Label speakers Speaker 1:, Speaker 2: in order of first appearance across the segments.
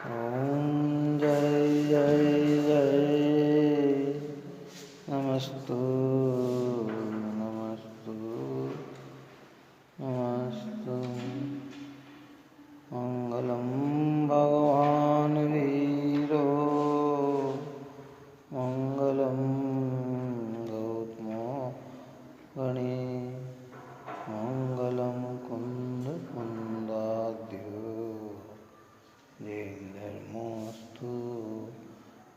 Speaker 1: ॐ जय जय जय नमस्तु नमस्तु नमस्तु। मङ्गलं भगवान् वीरो मङ्गलं गौतमो गणे मङ्गलं कुन्दकुन्दाद्यो जयेन्द्रमोऽस्तु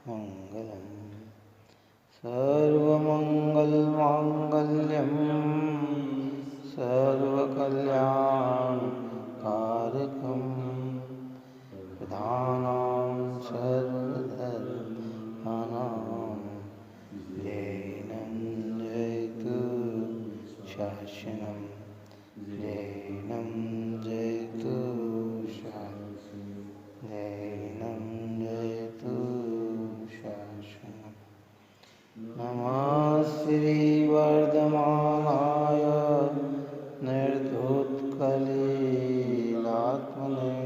Speaker 1: मङ्गलम्। सर्वमङ्गलमाङ्गल्यं सर्वकल्याणकारकं प्रधानं सर्वधर्माणां जैनं जयतु शासनं जैनं जयतु जैनं जयतु शासनं। नमः श्रीवर्धमानाय निर्धूतकलिलात्मने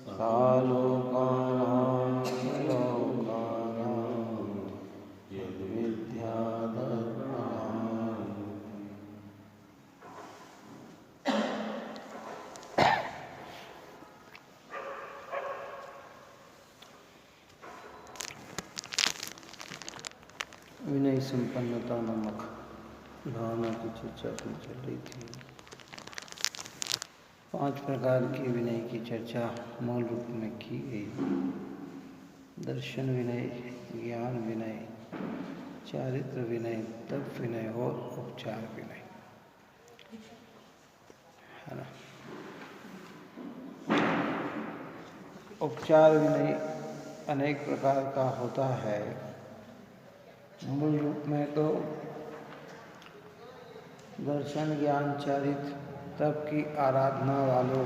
Speaker 1: सालोकानां लोकानां विद्याधर्मणाम्। विनय संपन्नता नामक भावना की चर्चा भी चल रही थी। 5 प्रकार के विनय की चर्चा मूल रूप में की गई। दर्शन विनय, ज्ञान विनय, चारित्र विनय, तप विनय और उपचार विनय, है ना। उपचार विनय अनेक प्रकार का होता है। मूल रूप में तो दर्शन, ज्ञान, चारित्र, तप की आराधना वालों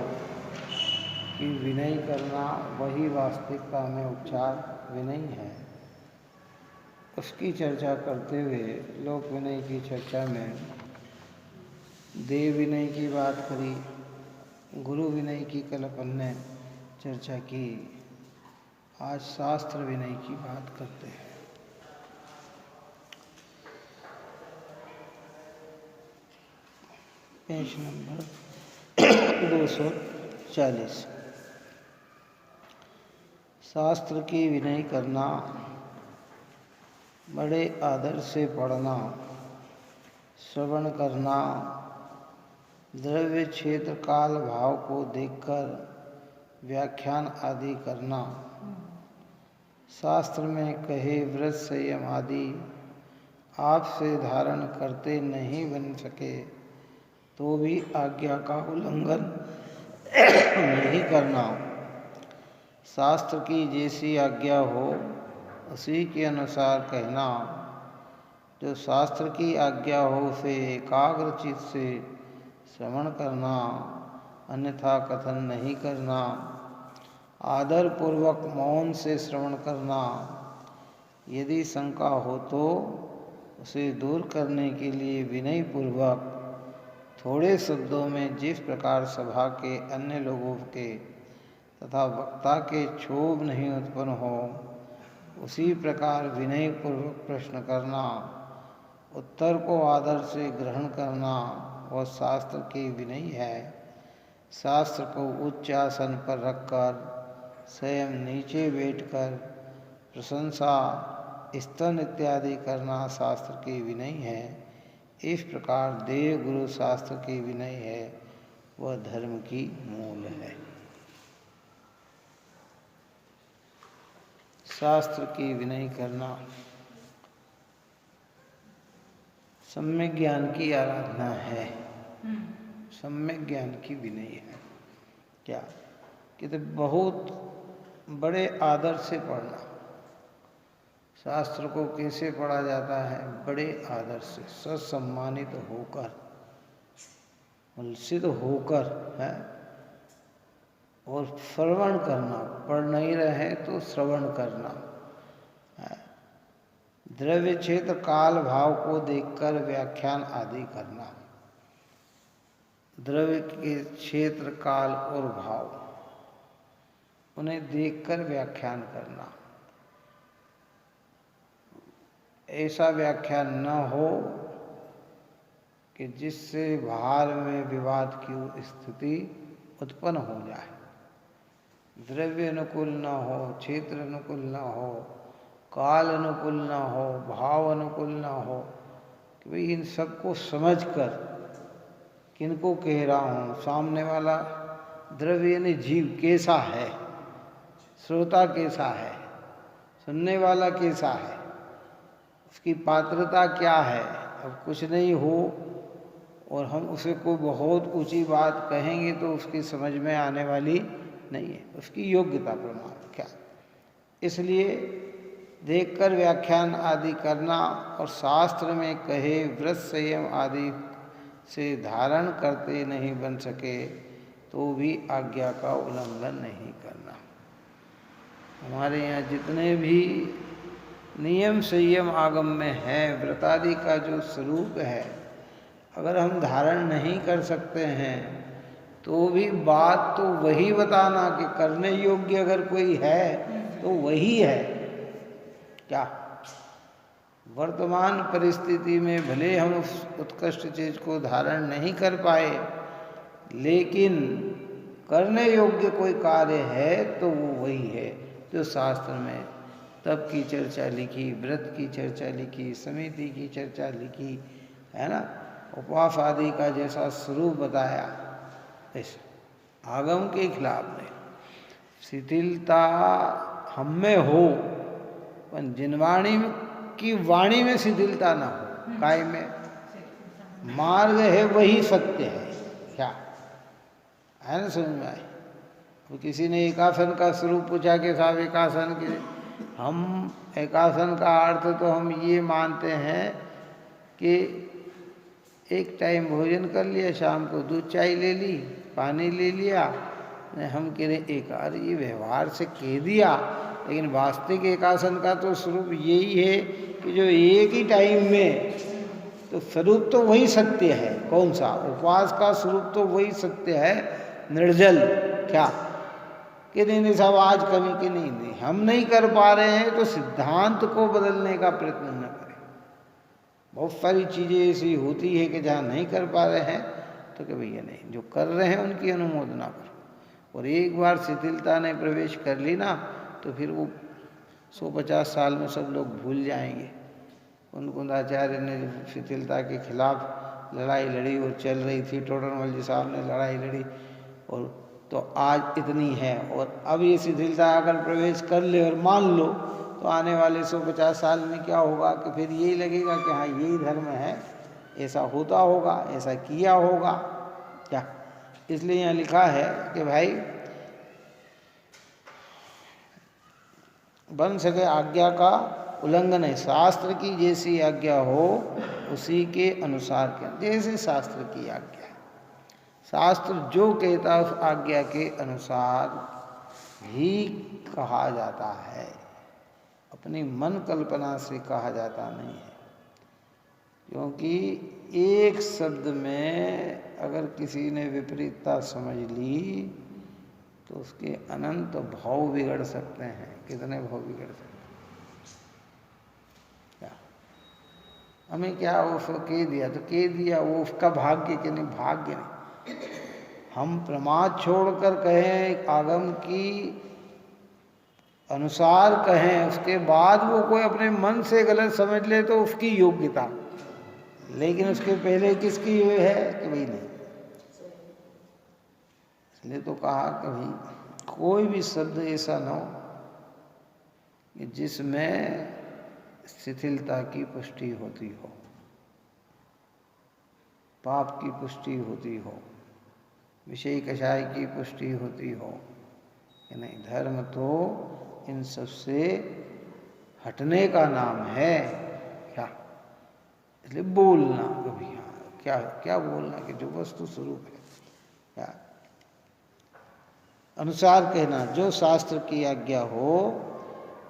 Speaker 1: की विनय करना वही वास्तविकता में उपचार विनय है। उसकी चर्चा करते हुए लोक विनय की चर्चा में देव विनय की बात करी, गुरु विनय की कल अपन ने चर्चा की। आज शास्त्र विनय की बात करते हैं। Page number 240। शास्त्र की विनय करना, बड़े आदर से पढ़ना, श्रवण करना, द्रव्य क्षेत्र काल भाव को देखकर व्याख्यान आदि करना, शास्त्र में कहे व्रत संयम आदि आपसे धारण करते नहीं बन सके तो भी आज्ञा का उल्लंघन नहीं करना, शास्त्र की जैसी आज्ञा हो उसी के अनुसार कहना, जो शास्त्र की आज्ञा हो उसे एकाग्र चित्त से श्रवण करना, अन्यथा कथन नहीं करना, आदर पूर्वक मौन से श्रवण करना, यदि शंका हो तो उसे दूर करने के लिए विनय पूर्वक थोड़े शब्दों में जिस प्रकार सभा के अन्य लोगों के तथा वक्ता के क्षोभ नहीं उत्पन्न हो उसी प्रकार विनय पूर्वक प्रश्न करना, उत्तर को आदर से ग्रहण करना वह शास्त्र की विनय है। शास्त्र को उच्च आसन पर रखकर स्वयं नीचे बैठकर प्रशंसा, स्तन इत्यादि करना शास्त्र की विनय है। इस प्रकार देव गुरु शास्त्र की विनय है, वह धर्म की मूल है। शास्त्र की विनय करना सम्यक ज्ञान की आराधना है, सम्यक ज्ञान की विनय है। क्या कि तो बहुत बड़े आदर से पढ़ना। शास्त्र को कैसे पढ़ा जाता है? बड़े आदर से, ससम्मानित होकर, उल्सित होकर है, और श्रवण करना, पढ़ नहीं रहे तो श्रवण करना है। द्रव्य क्षेत्र काल भाव को देखकर व्याख्यान आदि करना। द्रव्य के क्षेत्र काल और भाव, उन्हें देखकर व्याख्यान करना। ऐसा व्याख्यान न हो कि जिससे बाहर में विवाद की स्थिति उत्पन्न हो जाए, द्रव्य अनुकूल न हो, क्षेत्र अनुकूल न हो, काल अनुकूल न हो, भाव अनुकूल न हो, कि भाई इन सबको समझकर किनको कह रहा हूँ, सामने वाला द्रव्य यानी जीव कैसा है, श्रोता कैसा है, सुनने वाला कैसा है, उसकी पात्रता क्या है। अब कुछ नहीं हो और हम उसे कोई बहुत ऊंची बात कहेंगे तो उसकी समझ में आने वाली नहीं है, उसकी योग्यता प्रमाण क्या। इसलिए देखकर व्याख्यान आदि करना और शास्त्र में कहे व्रत संयम आदि से धारण करते नहीं बन सके तो भी आज्ञा का उल्लंघन नहीं करना। हमारे यहाँ जितने भी नियम संयम आगम में है, व्रतादि का जो स्वरूप है, अगर हम धारण नहीं कर सकते हैं तो भी बात तो वही बताना कि करने योग्य अगर कोई है तो वही है। क्या वर्तमान परिस्थिति में भले हम उस उत्कृष्ट चीज को धारण नहीं कर पाए, लेकिन करने योग्य कोई कार्य है तो वो वही है जो शास्त्र में तप की चर्चा लिखी, व्रत की चर्चा लिखी, समिति की चर्चा लिखी है ना, उपवास आदि का जैसा स्वरूप बताया, इस आगम के खिलाफ नहीं। शिथिलता हम में हो, पर जिनवाणी की वाणी में शिथिलता ना हो, काय में मार्ग है वही सत्य है। क्या है ना, समझ में आए। तो किसी ने एकासन का स्वरूप पूछा कि साहब एकासन के, हम एकासन का अर्थ तो हम ये मानते हैं कि एक टाइम भोजन कर लिया, शाम को दूध चाय ले ली, पानी ले लिया, हम कह रहे एक, अरे ये व्यवहार से कह दिया, लेकिन वास्तविक एकासन का तो स्वरूप यही है कि जो एक ही टाइम में, तो स्वरूप तो वही सत्य है। कौन सा? उपवास का स्वरूप तो वही सत्य है, निर्जल। क्या कि नहीं साहब आज कमी की नहीं, हम नहीं कर पा रहे हैं तो सिद्धांत को बदलने का प्रयत्न न करें। बहुत सारी चीज़ें ऐसी होती है कि जहाँ नहीं कर पा रहे हैं तो कि भैया नहीं, जो कर रहे हैं उनकी अनुमोदना करो। और एक बार शिथिलता ने प्रवेश कर ली ना तो फिर वो 150 साल में सब लोग भूल जाएंगे। कुंदाचार्य ने शिथिलता के खिलाफ लड़ाई लड़ी और चल रही थी, टोडरमल जी साहब ने लड़ाई लड़ी, और तो आज इतनी है। और अब ये शिथिलता अगर प्रवेश कर ले और मान लो तो आने वाले 150 साल में क्या होगा कि फिर यही लगेगा कि हाँ यही धर्म है, ऐसा होता होगा, ऐसा किया होगा। क्या इसलिए यहाँ लिखा है कि भाई बन सके आज्ञा का उल्लंघन है, शास्त्र की जैसी आज्ञा हो उसी के अनुसार के, जैसे शास्त्र की आज्ञा है, शास्त्र जो कहता है उस आज्ञा के अनुसार ही कहा जाता है, अपनी मन कल्पना से कहा जाता नहीं है। क्योंकि एक शब्द में अगर किसी ने विपरीतता समझ ली तो उसके अनंत भाव बिगड़ सकते हैं। कितने भाव बिगड़ सकते हैं? क्या हमें क्या उसको कह दिया तो कह दिया, वो उसका भाग्य कि नहीं, भाग्य नहीं। हम प्रमाद छोड़कर कहें, आगम की अनुसार कहें, उसके बाद वो कोई अपने मन से गलत समझ ले तो उसकी योग्यता, लेकिन उसके पहले किसकी ये है कि भाई नहीं। इसलिए तो कहा कि भाई कोई भी शब्द ऐसा ना हो कि जिसमें शिथिलता की पुष्टि होती हो, पाप की पुष्टि होती हो, विषय कषाय की पुष्टि होती हो कि नहीं। धर्म तो इन सब से हटने का नाम है। क्या इसलिए बोलना कभी, हाँ क्या क्या बोलना कि जो वस्तु स्वरूप है, क्या अनुसार कहना, जो शास्त्र की आज्ञा हो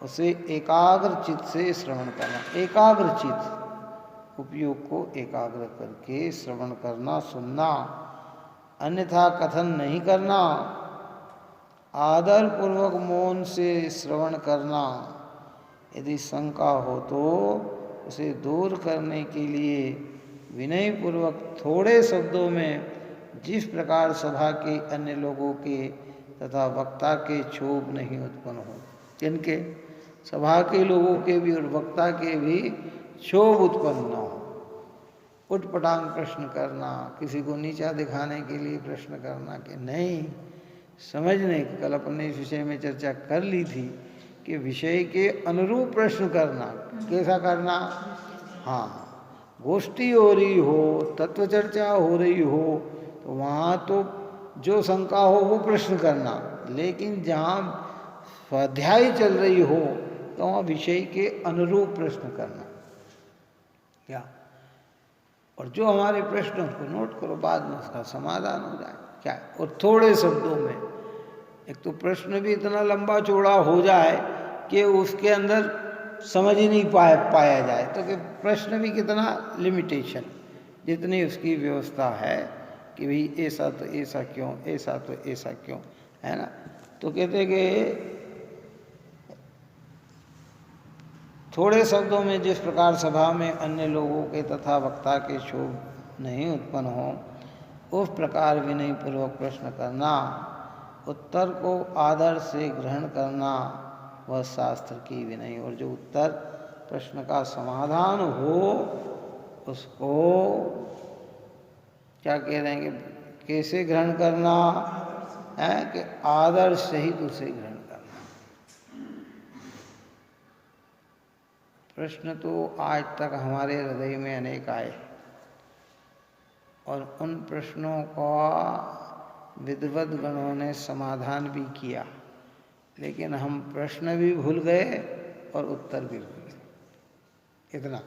Speaker 1: उसे एकाग्र चित्त से श्रवण करना। एकाग्र चित्त, उपयोग को एकाग्र करके श्रवण करना, सुनना, अन्यथा कथन नहीं करना। आदर पूर्वक मौन से श्रवण करना। यदि शंका हो तो उसे दूर करने के लिए विनय पूर्वक थोड़े शब्दों में जिस प्रकार सभा के अन्य लोगों के तथा वक्ता के क्षोभ नहीं उत्पन्न हो, जिनके सभा के लोगों के भी और वक्ता के भी क्षोभ उत्पन्न न हो। उटपटांग प्रश्न करना, किसी को नीचा दिखाने के लिए प्रश्न करना कि नहीं समझने, कल अपने इस विषय में चर्चा कर ली थी कि विषय के अनुरूप प्रश्न करना। कैसा करना? हाँ, गोष्ठी हो रही हो, तत्व चर्चा हो रही हो तो वहाँ तो जो शंका हो वो प्रश्न करना, लेकिन जहाँ स्वाध्याय चल रही हो तो वहाँ विषय के अनुरूप प्रश्न करना। क्या? और जो हमारे प्रश्न उसको नोट करो, बाद में उसका समाधान हो जाए। क्या? और थोड़े शब्दों में। एक तो प्रश्न भी इतना लंबा चौड़ा हो जाए कि उसके अंदर समझ ही नहीं पाया जाए, तो कि प्रश्न भी कितना लिमिटेशन, जितनी उसकी व्यवस्था है कि भाई ऐसा तो ऐसा क्यों, ऐसा तो ऐसा क्यों, है ना। तो कहते कि थोड़े शब्दों में जिस प्रकार सभा में अन्य लोगों के तथा वक्ता के क्षोभ नहीं उत्पन्न हो, उस प्रकार विनय पूर्वक प्रश्न करना। उत्तर को आदर से ग्रहण करना वह शास्त्र की विनय। और जो उत्तर प्रश्न का समाधान हो उसको क्या कह रहे हैं कि कैसे ग्रहण करना है, कि आदर सहित उसे ग्रहण करना। प्रश्न तो आज तक हमारे हृदय में अनेक आए और उन प्रश्नों का विद्वत गणों ने समाधान भी किया, लेकिन हम प्रश्न भी भूल गए और उत्तर भी भूल गए। इतना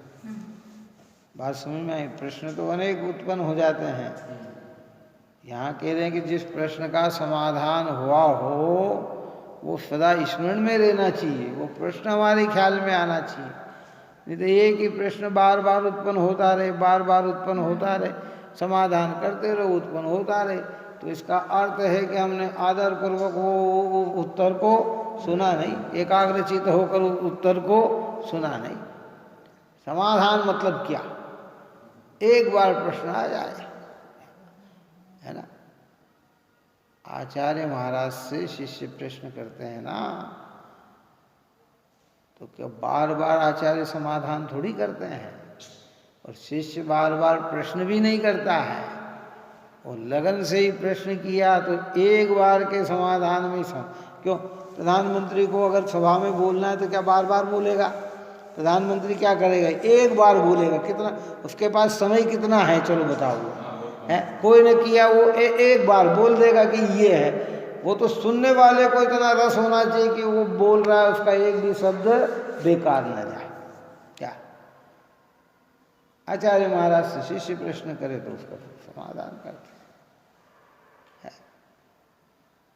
Speaker 1: बात समझ में आई? प्रश्न तो अनेक उत्पन्न हो जाते हैं। यहाँ कह रहे हैं कि जिस प्रश्न का समाधान हुआ हो वो सदा स्मरण में रहना चाहिए, वो प्रश्न हमारे ख्याल में आना चाहिए। नहीं तो एक ही प्रश्न बार बार उत्पन्न होता रहे, बार बार उत्पन्न होता रहे, समाधान करते रहो, उत्पन्न होता रहे, तो इसका अर्थ है कि हमने आदर पूर्वक वो उत्तर को सुना नहीं, एकाग्रचित होकर उत्तर को सुना नहीं। समाधान मतलब क्या? एक बार प्रश्न आ जाए, है ना। आचार्य महाराज से शिष्य प्रश्न करते हैं ना, तो क्या बार बार आचार्य समाधान थोड़ी करते हैं, और शिष्य बार बार प्रश्न भी नहीं करता है। और लगन से ही प्रश्न किया तो एक बार के समाधान में क्यों? प्रधानमंत्री को अगर सभा में बोलना है तो क्या बार बार बोलेगा? प्रधानमंत्री क्या करेगा? एक बार बोलेगा। कितना उसके पास समय कितना है? चलो बताओ। है कोई ने किया, वो एक बार बोल देगा कि ये है। वो तो सुनने वाले को इतना रस होना चाहिए कि वो बोल रहा है उसका एक भी शब्द बेकार न जाए। क्या? आचार्य महाराज से शिष्य प्रश्न करे तो उसका समाधान करते हैं।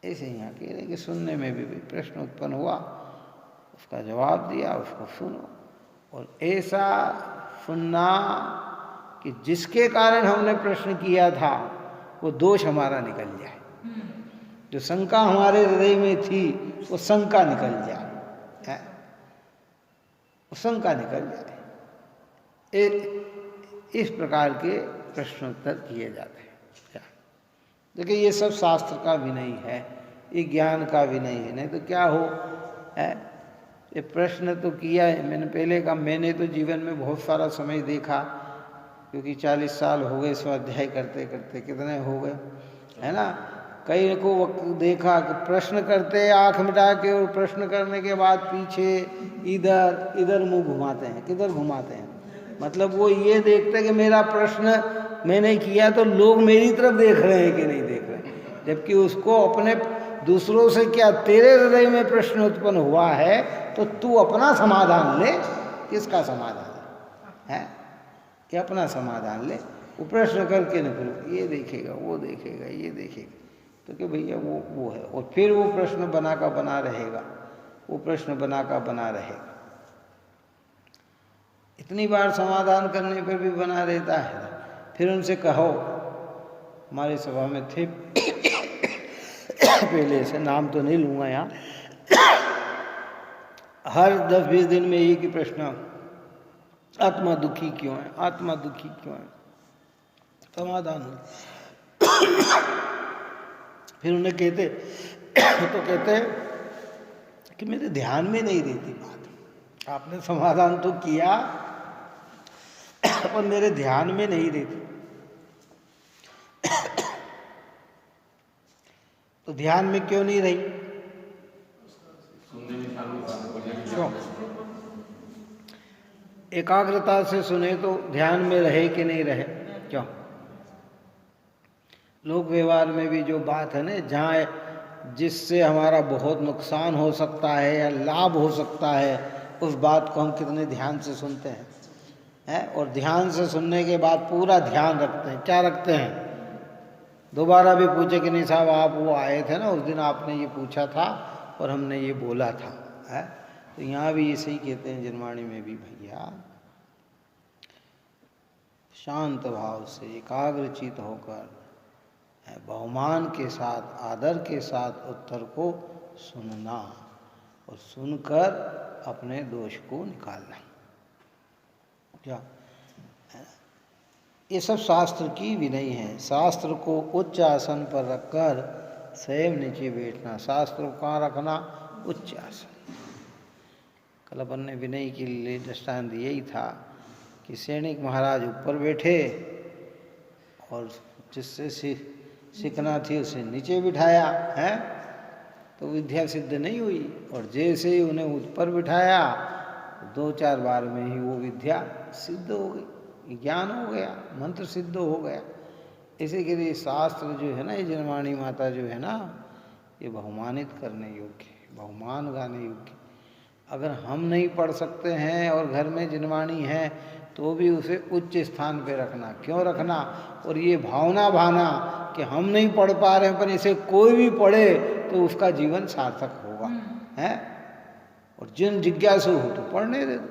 Speaker 1: ऐसे यहाँ कह रहे कि सुनने में भी प्रश्न उत्पन्न हुआ, उसका जवाब दिया, उसको सुनो। और ऐसा सुनना कि जिसके कारण हमने प्रश्न किया था वो दोष हमारा निकल जाए, जो शंका हमारे हृदय में थी वो शंका निकल जाए, वो शंका निकल जाए। इस प्रकार के प्रश्नोत्तर किए जाते हैं। देखिए ये सब शास्त्र का विनय है, ये ज्ञान का विनय है। नहीं तो क्या हो है, ये प्रश्न तो किया है मैंने पहले का। मैंने तो जीवन में बहुत सारा समय देखा, क्योंकि 40 साल हो गए स्वाध्याय करते करते, कितने हो गए, है ना। कई को देखा कि प्रश्न करते आंख मिटा के, और प्रश्न करने के बाद पीछे इधर इधर मुंह घुमाते हैं। किधर घुमाते हैं? मतलब वो ये देखते हैं कि मेरा प्रश्न मैंने किया तो लोग मेरी तरफ देख रहे हैं कि नहीं देख रहे हैं, जबकि उसको अपने दूसरों से क्या, तेरे हृदय में प्रश्न उत्पन्न हुआ है तो तू अपना समाधान ले। किसका समाधान है? कि अपना समाधान ले। वो प्रश्न करके न फिर ये देखेगा, वो देखेगा, ये देखेगा, तो कि भैया वो है। और फिर वो प्रश्न बना का बना रहेगा, वो प्रश्न बना का बना रहेगा। इतनी बार समाधान करने पर भी बना रहता है। फिर उनसे कहो, हमारी सभा में थे पहले से, नाम तो नहीं लूँगा यहाँ, हर 10-20 दिन में एक ही प्रश्न, आत्मा दुखी क्यों है, आत्मा दुखी क्यों है, समाधान नहीं। फिर उन्हें कहते तो कहते कि मेरे ध्यान में नहीं रहती बात, आपने समाधान तो किया पर मेरे ध्यान में नहीं रहती। तो ध्यान में क्यों नहीं रही, क्यों? एकाग्रता से सुने तो ध्यान में रहे कि नहीं रहे, क्यों? लोक व्यवहार में भी जो बात है ना, जहाँ जिससे हमारा बहुत नुकसान हो सकता है या लाभ हो सकता है, उस बात को हम कितने ध्यान से सुनते हैं, और ध्यान से सुनने के बाद पूरा ध्यान रखते हैं। क्या रखते हैं? दोबारा भी पूछे कि नहीं साहब आप वो आए थे ना उस दिन, आपने ये पूछा था और हमने ये बोला था, है? तो यहाँ भी ऐसे ही कहते हैं जिनवाणी में भी, भैया शांत भाव से एकाग्रचित होकर बहुमान के साथ, आदर के साथ उत्तर को सुनना और सुनकर अपने दोष को निकालना। क्या ये सब शास्त्र की विनय है। शास्त्र को उच्च आसन पर रखकर स्वयं नीचे बैठना। शास्त्र को कहाँ रखना? उच्च आसन। कल अपन ने विनय के लिए दृष्टांत दिया ही था कि सैनिक महाराज ऊपर बैठे और जिससे सीखना थी उसे नीचे बिठाया है, तो विद्या सिद्ध नहीं हुई। और जैसे ही उन्हें ऊपर बिठाया 2-4 बार में ही वो विद्या सिद्ध हो गई, ज्ञान हो गया, मंत्र सिद्ध हो गया। इसी के लिए शास्त्र जो है ना, ये जिनवाणी माता जो है ना, ये बहुमानित करने योग्य है, बहुमान गाने योग्य। अगर हम नहीं पढ़ सकते हैं और घर में जिनवाणी है तो भी उसे उच्च स्थान पे रखना। क्यों रखना? और ये भावना भाना कि हम नहीं पढ़ पा रहे हैं पर इसे कोई भी पढ़े तो उसका जीवन सार्थक होगा, है? और जिन जिज्ञासु हो तो पढ़ने दे दो।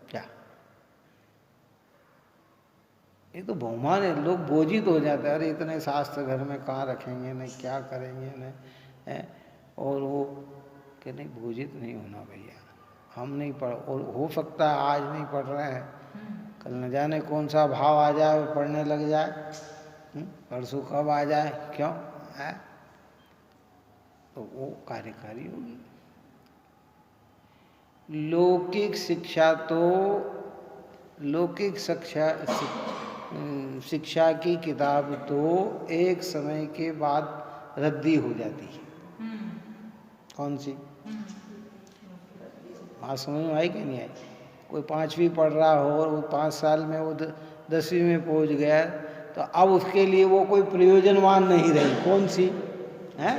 Speaker 1: क्या ये तो बहुमान है। लोग बोझित हो जाते हैं, अरे इतने शास्त्र घर में कहाँ रखेंगे, नहीं क्या करेंगे, नहीं है? और वो कि नहीं, बोझित नहीं होना भैया। हम नहीं पढ़, और हो सकता है आज नहीं पढ़ रहे हैं, कल न जाने कौन सा भाव आ जाए और पढ़ने लग जाए, परसों कब आ जाए, क्यों है? तो वो कार्यकारी होगी। लौकिक शिक्षा तो, लौकिक शिक्षा की किताब तो एक समय के बाद रद्दी हो जाती है। कौन सी बात समझ में आई कि नहीं आई? कोई 5वीं पढ़ रहा हो और वो 5 साल में वो 10वीं में पहुंच गया, तो अब उसके लिए वो कोई प्रयोजनवान नहीं रही। कौन सी है?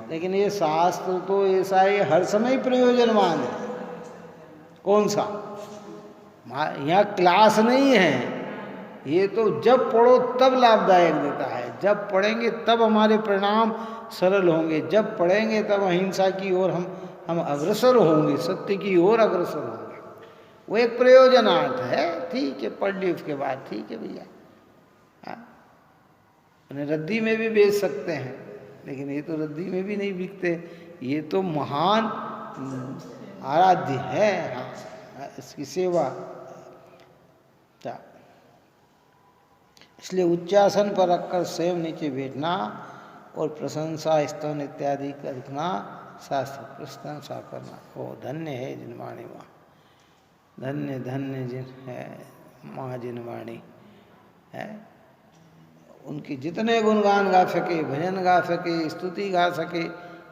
Speaker 1: लेकिन ये शास्त्र तो ऐसा है, हर समय प्रयोजनवान है। कौन सा? यहाँ क्लास नहीं है, ये तो जब पढ़ो तब लाभदायक देता है। जब पढ़ेंगे तब हमारे परिणाम सरल होंगे, जब पढ़ेंगे तब अहिंसा की ओर हम अग्रसर होंगे, सत्य की ओर अग्रसर होंगे। वो एक प्रयोजनार्थ है। ठीक है, पढ़ ली उसके बाद, ठीक है भैया। उन्हें रद्दी में भी बेच सकते हैं, लेकिन ये तो रद्दी में भी नहीं बिकते। ये तो महान आराध्य है। हाँ, इसकी सेवा। इसलिए उच्चासन पर रखकर स्वयं नीचे बैठना और प्रशंसा, स्तवन इत्यादि करना, शास्त्र प्रशंसा करना। वो धन्य है जिनवाणी माँ, धन्य धन्य जिन है माँ जिनवाणी है। उनकी जितने गुणगान गा सके, भजन गा सके, स्तुति गा सके,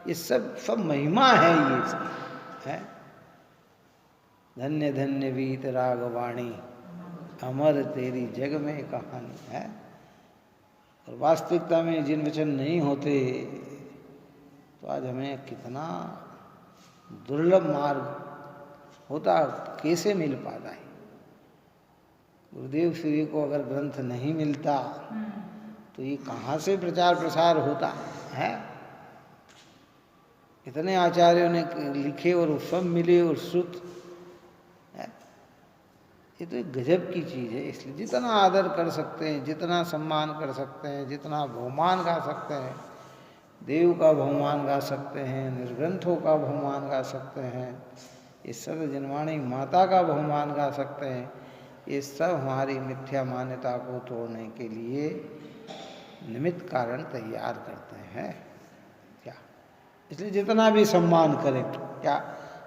Speaker 1: ये सब महिमा है ये है। धन्य धन्य वीत रागवाणी, अमर तेरी जग में कहानी है। और वास्तविकता में जिन वचन नहीं होते तो आज हमें कितना दुर्लभ मार्ग होता, कैसे मिल पाता है। गुरुदेव श्री को अगर ग्रंथ नहीं मिलता तो ये कहाँ से प्रचार प्रसार होता है? इतने आचार्यों ने लिखे और सब मिले और श्रुत, ये तो एक गजब की चीज़ है। इसलिए जितना आदर कर सकते हैं, जितना सम्मान कर सकते हैं, जितना बहुमान गा सकते हैं, देव का बहुमान गा सकते हैं, निर्ग्रंथों का बहुमान गा सकते हैं, ये सब जिनवाणी माता का बहुमान गा सकते हैं। ये सब हमारी मिथ्या मान्यता को तोड़ने के लिए निमित्त कारण तैयार करते हैं क्या। इसलिए जितना भी सम्मान करें क्या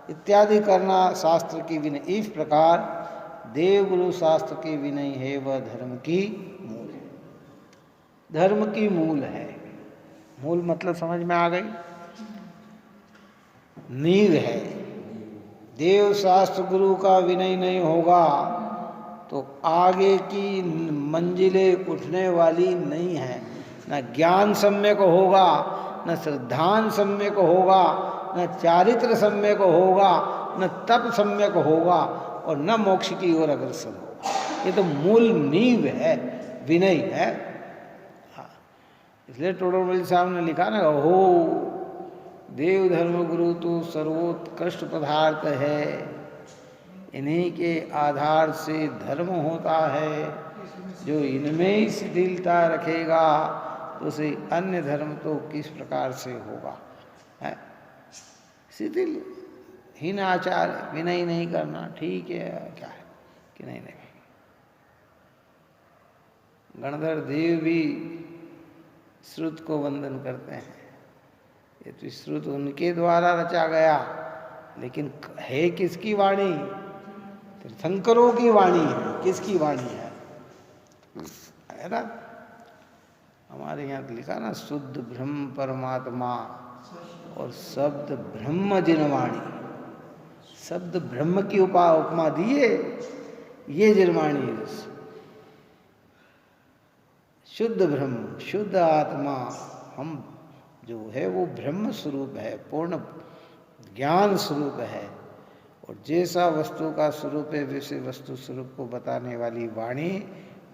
Speaker 1: इत्यादि करना शास्त्र की विनय। इस प्रकार देवगुरु शास्त्र की विनय है वह धर्म की मूल है। धर्म की मूल है। मूल मतलब समझ में आ गई, नींव है। देव शास्त्र गुरु का विनय नहीं होगा तो आगे की मंजिलें उठने वाली नहीं है। न ज्ञान सम्यक होगा, न श्रद्धान सम्यक होगा, न चारित्र सम्यक होगा, न तप सम्यक होगा और न मोक्ष की ओर अग्रसर होगा। ये तो मूल नींव है, विनय है। हाँ, इसलिए टोडरमल साहब ने लिखा ना, हो देव धर्म गुरु तो सर्वोत्कृष्ट पदार्थ है, इन्हीं के आधार से धर्म होता है। जो इनमें ही शिथिलता रखेगा तो उसे अन्य धर्म तो किस प्रकार से होगा। है शिथिल हीन आचार, विनय नहीं करना ठीक है, क्या है कि नहीं। गणधर देव भी श्रुत को वंदन करते हैं। ये तो श्रुत उनके द्वारा रचा गया, लेकिन है किसकी वाणी? तीर्थंकरों की वाणी है। किसकी वाणी है ना? हमारे यहाँ तो लिखा ना, शुद्ध ब्रह्म परमात्मा और शब्द ब्रह्म जिनवाणी। शब्द ब्रह्म की उपमा दिए, ये जिनवाणी। शुद्ध ब्रह्म, शुद्ध आत्मा हम जो है वो ब्रह्म स्वरूप है, पूर्ण ज्ञान स्वरूप है। और जैसा वस्तु का स्वरूप है वैसे वस्तु स्वरूप को बताने वाली वाणी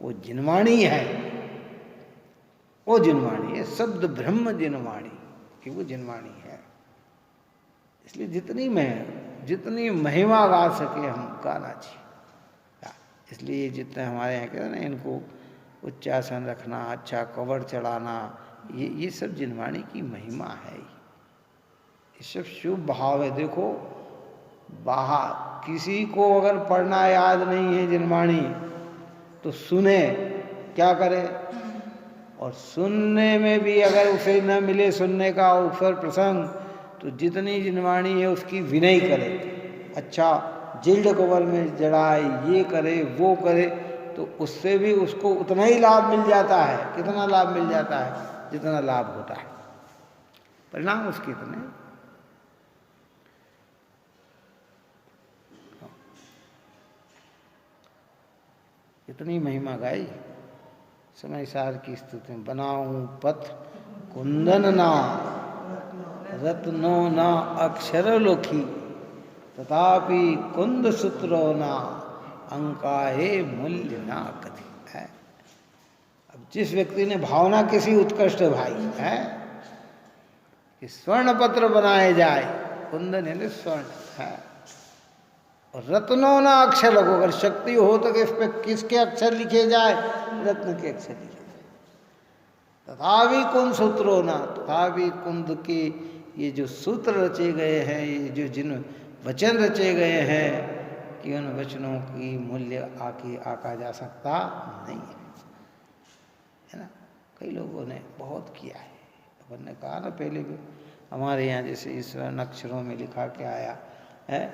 Speaker 1: वो जिनवाणी है। वो जिनवाणी है, शब्द ब्रह्म जिनवाणी कि वो जिनवाणी है। इसलिए जितनी महिमा गा सके हम गाना चाहिए। इसलिए जितने हमारे यहाँ कहते हैं ना, इनको उच्चासन रखना, अच्छा कवर चढ़ाना, ये सब जिनवाणी की महिमा है। ये सब शुभ भाव है। देखो बाहर किसी को अगर पढ़ना याद नहीं है जिनवाणी तो सुने, क्या करे? और सुनने में भी अगर उसे न मिले सुनने का अवसर प्रसंग, तो जितनी जिनवाणी है उसकी विनय करे। अच्छा जिल्ड कवर में जड़ाए, ये करे वो करे, तो उससे भी उसको उतना ही लाभ मिल जाता है। कितना लाभ मिल जाता है? जितना लाभ होता है, परिणाम उसके इतने। इतनी महिमा गाई। समय सार की स्तुति में बनाऊं पथ कुंदन ना, रत्नो ना अक्षर लोखी, तथापि कुंद सूत्रो ना, अंकाहे मूल्य ना कथि। है अब जिस व्यक्ति ने भावना किसी उत्कृष्ट भाई है कि स्वर्ण पत्र बनाए जाए, कुंदन है स्वर्ण है, और रत्नों ना अक्षर लगो। अगर शक्ति हो तो इस पे किसके अक्षर लिखे जाए? रत्न के अक्षर लिखे जाए। तथापि कुंद सूत्रों ना, तथापि कुंद के ये जो सूत्र रचे गए हैं, ये जो जिन वचन रचे गए हैं, कि उन वचनों की मूल्य आका जा सकता नहीं है ना। कई लोगों ने बहुत किया है। अपन ने कहा ना पहले भी, हमारे यहाँ जैसे इस अक्षरों में लिखा के आया है,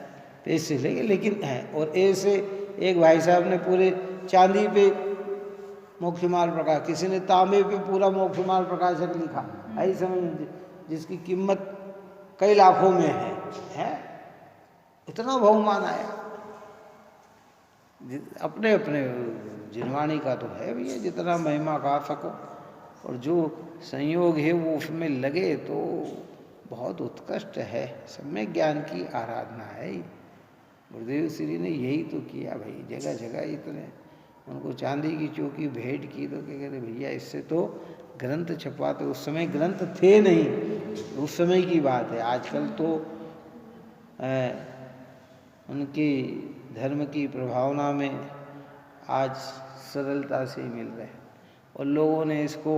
Speaker 1: तो इससे लेकिन है। और ऐसे एक भाई साहब ने पूरे चांदी पे मोक्षमाल प्रकाश, किसी ने तांबे पे पूरा मोक्षमाल प्रकाशक लिखा, ऐसी समझ, जिसकी कीमत कई लाखों में है? इतना बहुमान आया। अपने अपने जिनवाणी का तो है भैया, जितना महिमा गा सको, और जो संयोग है वो उसमें लगे तो बहुत उत्कृष्ट है। सम्यक ज्ञान की आराधना है। गुरुदेव श्री ने यही तो किया भाई, जगह जगह इतने उनको चांदी की चौकी भेंट की, तो क्या कहते भैया इससे तो ग्रंथ छपवाते। उस समय ग्रंथ थे नहीं, उस समय की बात है। आजकल तो उनकी धर्म की प्रभावना में आज सरलता से मिल रहे हैं, और लोगों ने इसको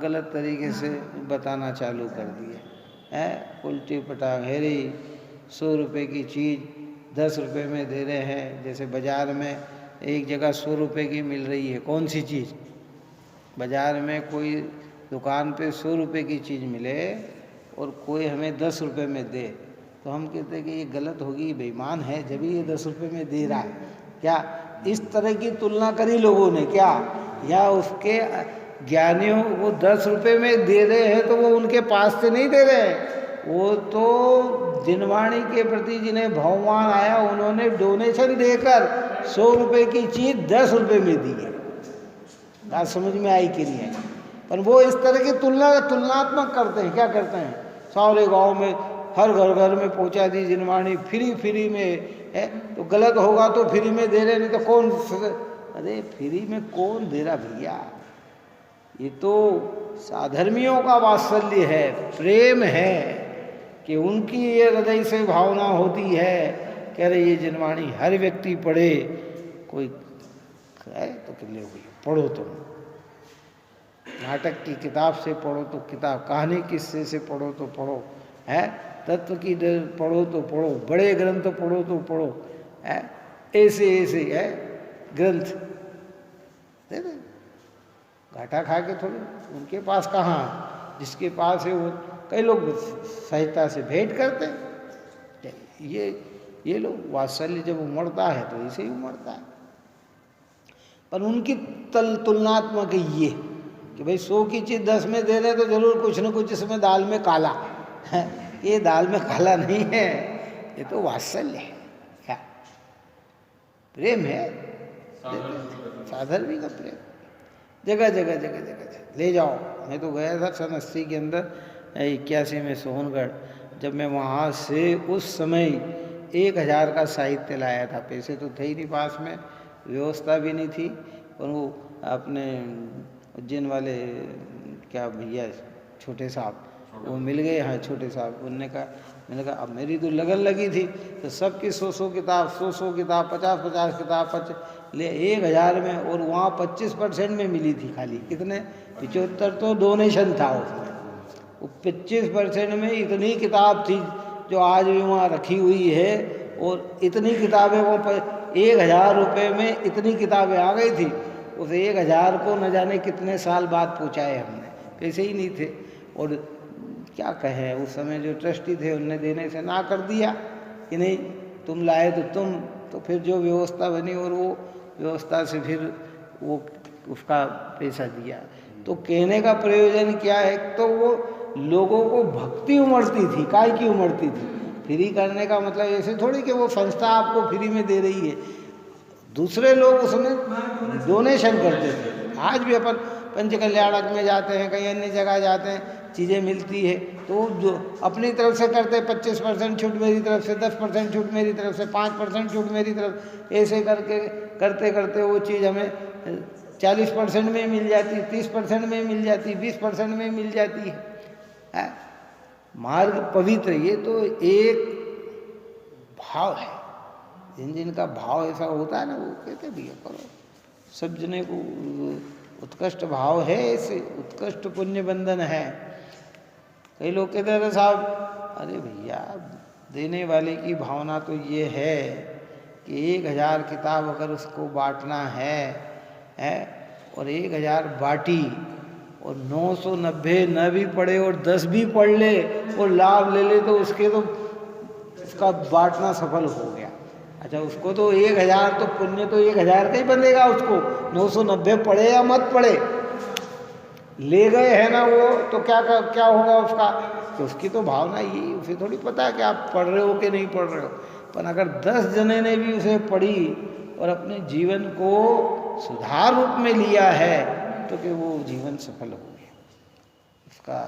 Speaker 1: गलत तरीके से बताना चालू कर दिए हैं। उल्टी पटांग हेरी 100 रुपये की चीज़ 10 रुपये में दे रहे हैं। जैसे बाज़ार में एक जगह 100 रुपये की मिल रही है, कौन सी चीज़? बाज़ार में कोई दुकान पे 100 रुपये की चीज़ मिले और कोई हमें 10 रुपये में दे, तो हम कहते हैं कि ये गलत होगी, बेईमान है, जब ये 10 रुपये में दे रहा है। क्या इस तरह की तुलना करी लोगों ने क्या? या उसके ज्ञानियों वो 10 रुपये में दे रहे हैं तो वो उनके पास से नहीं दे रहे हैं, वो तो जिनवाणी के प्रति जिन्हें भगवान आया उन्होंने डोनेशन देकर 100 रुपये की चीज़ 10 रुपये में दी है। बात समझ में आई कि नहीं है? पर वो इस तरह की तुलनात्मक करते हैं। क्या करते हैं? सारे गांव में हर घर घर में पहुंचा दी जिनवाणी फ्री में है, तो गलत होगा तो फ्री में दे रहे, नहीं तो कौन? अरे फ्री में कौन दे रहा भैया? ये तो साधर्मियों का वात्सल्य है, प्रेम है कि उनकी ये हृदय से भावना होती है, कह रहे ये जिनवाणी हर व्यक्ति पढ़े। कोई है तो ले पढ़ो, तुम नाटक की किताब से पढ़ो तो किताब, कहानी किस्से से पढ़ो तो पढ़ो, है तत्व की पढ़ो तो पढ़ो, बड़े ग्रंथ पढ़ो तो पढ़ो, है ऐसे है ग्रंथ दे दे। घाटा खा के थोड़ी, उनके पास कहाँ, जिसके पास है वो, कई लोग सहजता से भेंट करते हैं। ये लोग वात्सल्य जब उमड़ता है तो ऐसे ही उमड़ता है। पर उनकी तुलनात्मक ये कि भाई 100 की चीज़ 10 में दे रहे तो जरूर कुछ न कुछ इसमें दाल में काला है। ये दाल में काला नहीं है, ये तो वात्सल्य है, क्या प्रेम है, साधर्मी का प्रेम। जगह जगह ले जाओ। मैं तो गया था सन 80 के अंदर, 81 में सोहनगढ़, जब मैं वहाँ से उस समय 1000 का साहित्य लाया था। पैसे तो थे ही नहीं पास में, व्यवस्था भी नहीं थी, और वो अपने उज्जैन वाले क्या भैया छोटे साहब वो मिल गए। हाँ छोटे साहब, मैंने कहा अब मेरी तो लगन लगी थी तो सबकी 100 किताब 100 किताब 50 किताब ले 1000 में, और वहाँ 25% में मिली थी खाली। कितने? 75 तो डोनेशन था उसमें, वो 25% में इतनी किताब थी जो आज भी वहाँ रखी हुई है। और इतनी किताबें वो 1000 रुपये में इतनी किताबें आ गई थी। उस 1000 को न जाने कितने साल बाद पहुँचाए हमने, पैसे ही नहीं थे। और क्या कहें, उस समय जो ट्रस्टी थे उनने देने से ना कर दिया कि नहीं तुम लाए तो तुम, तो फिर जो व्यवस्था बनी और वो व्यवस्था से फिर वो उसका पैसा दिया। तो कहने का प्रयोजन क्या है, तो वो लोगों को भक्ति उमड़ती थी। काय की उमड़ती थी? फ्री करने का मतलब ऐसे थोड़ी कि वो संस्था आपको फ्री में दे रही है, दूसरे लोग उसमें डोनेशन करते थे। आज भी अपन पंच कल्याणक में जाते हैं, कहीं अन्य जगह जाते हैं, चीज़ें मिलती है तो जो अपनी तरफ से करते 25% छूट मेरी तरफ से, 10% छूट मेरी तरफ से, 5% छूट मेरी तरफ, ऐसे करके करते करते वो चीज़ हमें 40% में मिल जाती, 30% में मिल जाती, 20% में मिल जाती है। मार्ग पवित्र, ये तो एक भाव है। जिनका भाव ऐसा होता है ना, वो कहते भैया करो, सब जने को उत्कृष्ट भाव है, ऐसे उत्कृष्ट पुण्य बंधन है। कई लोग कहते हैं साहब, अरे भैया देने वाले की भावना तो ये है कि 1000 किताब अगर उसको बांटना है और 1000 बांटी और 990 न भी पढ़े और 10 भी पढ़ ले और लाभ ले ले, तो उसके तो उसका बांटना सफल हो गया। अच्छा, उसको तो 1000 तो पुण्य तो 1000 का ही बनेगा, उसको 990 पढ़े या मत पढ़े, ले गए है ना वो, तो क्या होगा उसका? तो उसकी तो भावना यही, उसे थोड़ी पता है कि आप पढ़ रहे हो कि नहीं पढ़ रहे हो। पर अगर 10 जने ने भी उसे पढ़ी और अपने जीवन को सुधार रूप में लिया है, तो कि वो जीवन सफल हो गया, उसका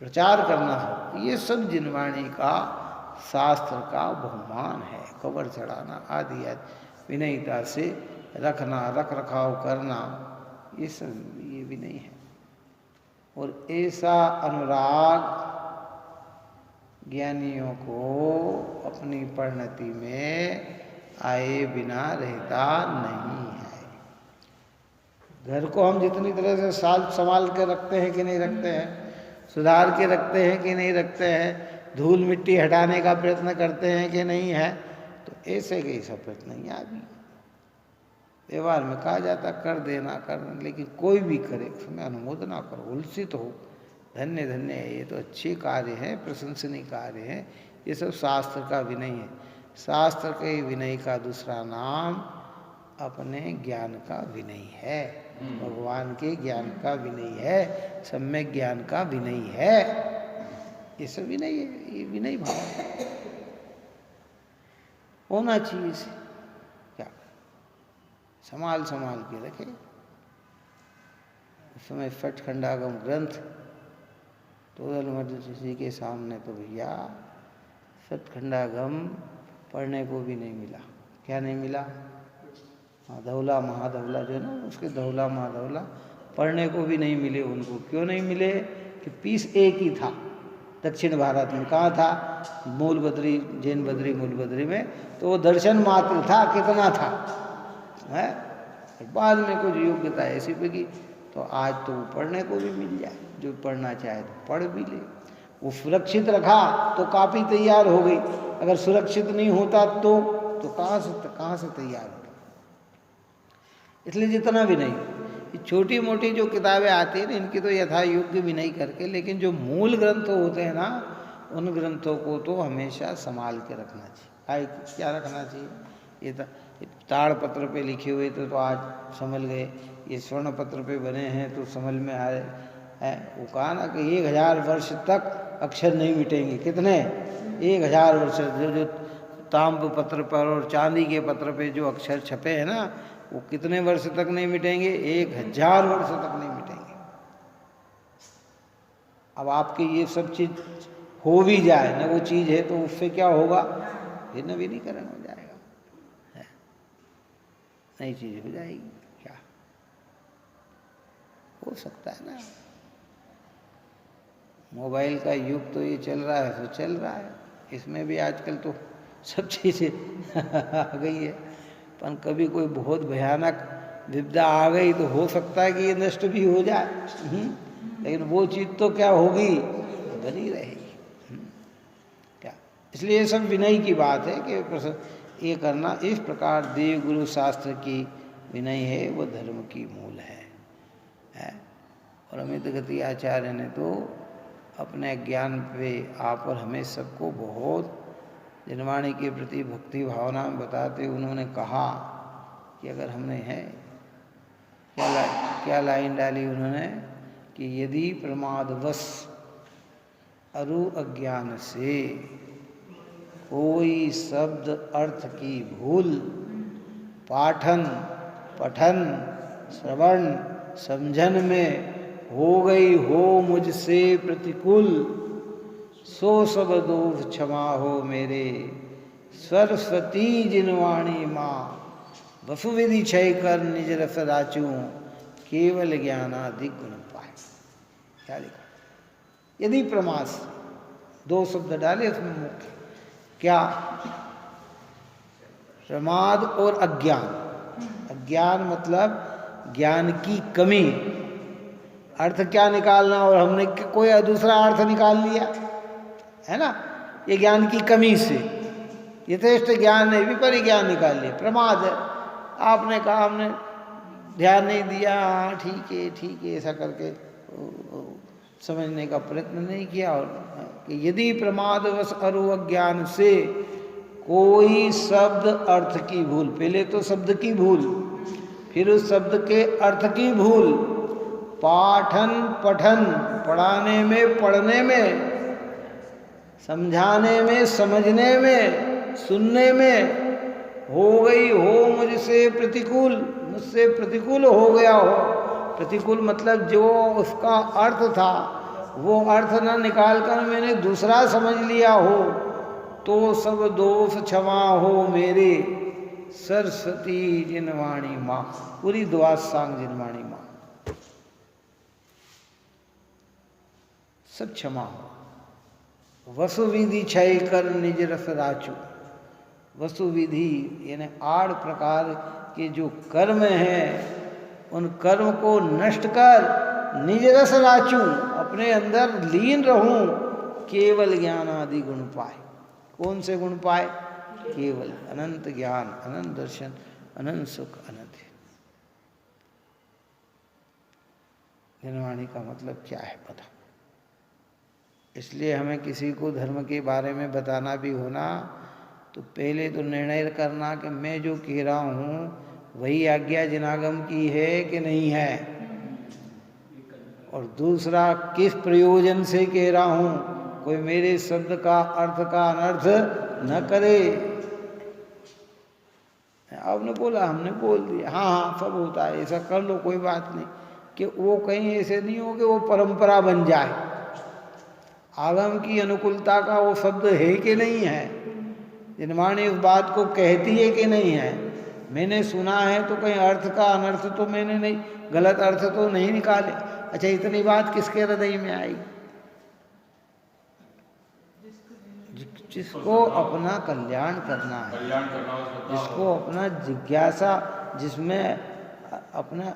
Speaker 1: प्रचार करना हो। ये सब जिनवाणी का, शास्त्र का बहुमान है। कबर चढ़ाना आदि विनयता से रखना, रख रखाव करना, ये सब ये भी नहीं है। और ऐसा अनुराग ज्ञानियों को अपनी परिणति में आए बिना रहता नहीं है। घर को हम जितनी तरह से संभाल के रखते हैं कि नहीं रखते हैं, सुधार के रखते हैं कि नहीं रखते हैं, धूल मिट्टी हटाने का प्रयत्न करते हैं कि नहीं है, तो ऐसे के सब प्रयत्न नहीं आदमी। व्यवहार में कहा जाता कर देना करना, लेकिन कोई भी करे उसमें अनुमोदना करो, उल्सित हो, धन्य धन्य है, ये तो अच्छे कार्य हैं, प्रशंसनीय कार्य हैं, ये सब शास्त्र का विनय है। शास्त्र के विनय का दूसरा नाम अपने ज्ञान का विनय है, भगवान के ज्ञान का विनय है, सम्यक ज्ञान का विनय है। ये सब विनय है, ये विनय भाव होना चाहिए। इसे क्या संभाल के रखे। उस समय फटखंडागम ग्रंथ तोदलमर्द जी के सामने तो भैया फटखंडागम पढ़ने को भी नहीं मिला। क्या नहीं मिला? धौला महाधौला जो है ना, उसके धौला महाधौला पढ़ने को भी नहीं मिले उनको। क्यों नहीं मिले? कि पीस एक ही था दक्षिण भारत में। कहाँ था? मूल बद्री, जैन बद्री मूल बद्री में। तो वो दर्शन मात्र था, कितना था है। बाद में कुछ योग्यता ऐसी लगी तो आज तो वो पढ़ने को भी मिल जाए, जो पढ़ना चाहे तो पढ़ भी ले। वो सुरक्षित रखा तो काफ़ी तैयार हो गई, अगर सुरक्षित नहीं होता तो कहाँ से तैयार होता। इसलिए जितना भी नहीं, ये छोटी मोटी जो किताबें आती हैं इनकी तो यथा योग्य भी नहीं करके, लेकिन जो मूल ग्रंथ होते हैं ना, उन ग्रंथों को तो हमेशा संभाल के रखना चाहिए। क्या रखना चाहिए? ये ताड़ पत्र पे लिखे हुए तो आज समझ गए, ये स्वर्ण पत्र पे बने हैं तो समझ में आ रहे हैं। वो कहा ना कि 1000 वर्ष तक अक्षर नहीं मिटेंगे। कितने? 1000 वर्ष। जो ताम्र पत्र पर और चांदी के पत्र पे जो अक्षर छपे हैं ना, वो कितने वर्ष तक नहीं मिटेंगे? 1000 वर्ष तक नहीं मिटेंगे। अब आपकी ये सब चीज हो भी जाए ना, वो चीज है तो उससे क्या होगा? फिर नवीनीकरण हो जाएगा, नई चीज हो जाएगी। क्या हो सकता है ना? मोबाइल का युग तो ये चल रहा है तो चल रहा है, इसमें भी आजकल तो सब चीज़ें आ गई है। पर कभी कोई बहुत भयानक विपदा आ गई तो हो सकता है कि ये नष्ट भी हो जाए, लेकिन वो चीज़ तो क्या होगी? बनी रहेगी। क्या? इसलिए ये सब विनय की बात है कि ये करना। इस प्रकार देव गुरु शास्त्र की विनय है, वो धर्म की मूल है। और अमित गति आचार्य ने तो अपने ज्ञान पे आप और हमें सबको बहुत जनवाणी के प्रति भक्ति भावना में बताते उन्होंने कहा कि अगर हमने है क्या लाइन डाली उन्होंने कि यदि प्रमादवश अरु अज्ञान से कोई शब्द अर्थ की भूल पाठन पठन श्रवण समझन में हो गई हो मुझसे प्रतिकूल, सो सब दोष क्षमा हो मेरे सरस्वती जिनवाणी माँ, वसुविधि क्षय कर निज रस राचू, केवल ज्ञानादि गुण पाए। क्या लिखा? यदि प्रमास, 2 शब्द डाले उसमें मुख्य। क्या? प्रमाद और अज्ञान। अज्ञान मतलब ज्ञान की कमी। अर्थ क्या निकालना, और हमने कोई दूसरा अर्थ निकाल लिया है ना, ये ज्ञान की कमी से। यथेष्ट ज्ञान नहीं, विपरिज्ञान निकाल लिया, प्रमाद है। आपने कहा, हमने ध्यान नहीं दिया, हाँ ठीक है ऐसा करके समझने का प्रयत्न नहीं किया। और कि यदि प्रमादवश अरु अज्ञान से कोई शब्द अर्थ की भूल, पहले तो शब्द की भूल, फिर उस शब्द के अर्थ की भूल, पाठन पठन, पढ़ाने में पढ़ने में, समझाने में समझने में, सुनने में हो गई हो मुझसे प्रतिकूल, मुझसे प्रतिकूल हो गया हो। प्रतिकूल मतलब जो उसका अर्थ था वो अर्थ न निकाल कर मैंने दूसरा समझ लिया हो, तो सब दोष क्षमा हो मेरे सरस्वती जिनवाणी माँ। पूरी दुआ सांग जिनवाणी माँ, सब क्षमा हो। वसुविधि क्षय कर निज रस राचू। वसुविधि यानी 8 प्रकार के जो कर्म हैं उन कर्म को नष्ट कर निज रस राचूं, अपने अंदर लीन रहूं, केवल ज्ञान आदि गुण पाए। कौन से गुण पाए? केवल अनंत ज्ञान, अनंत दर्शन, अनंत सुख, अनंत। जनवाणी का मतलब क्या है पता। इसलिए हमें किसी को धर्म के बारे में बताना भी होना तो पहले तो निर्णय करना कि मैं जो कह रहा हूँ वही आज्ञा जिनागम की है कि नहीं है, और दूसरा किस प्रयोजन से कह रहा हूँ, कोई मेरे शब्द का अर्थ का अनर्थ न करे। आपने बोला, हमने बोल दिया, हाँ हाँ सब होता है, ऐसा कर लो, कोई बात नहीं, कि वो कहीं ऐसे नहीं हो कि वो परंपरा बन जाए। आगम की अनुकूलता का वो शब्द है कि नहीं है, जिनवाणी उस बात को कहती है कि नहीं है। मैंने सुना है तो कहीं अर्थ का अनर्थ तो मैंने नहीं, गलत अर्थ तो नहीं निकाले। अच्छा, इतनी बात किसके हृदय में आई? जिसको अपना कल्याण करना है, जिसको अपना जिज्ञासा, जिसमें अपना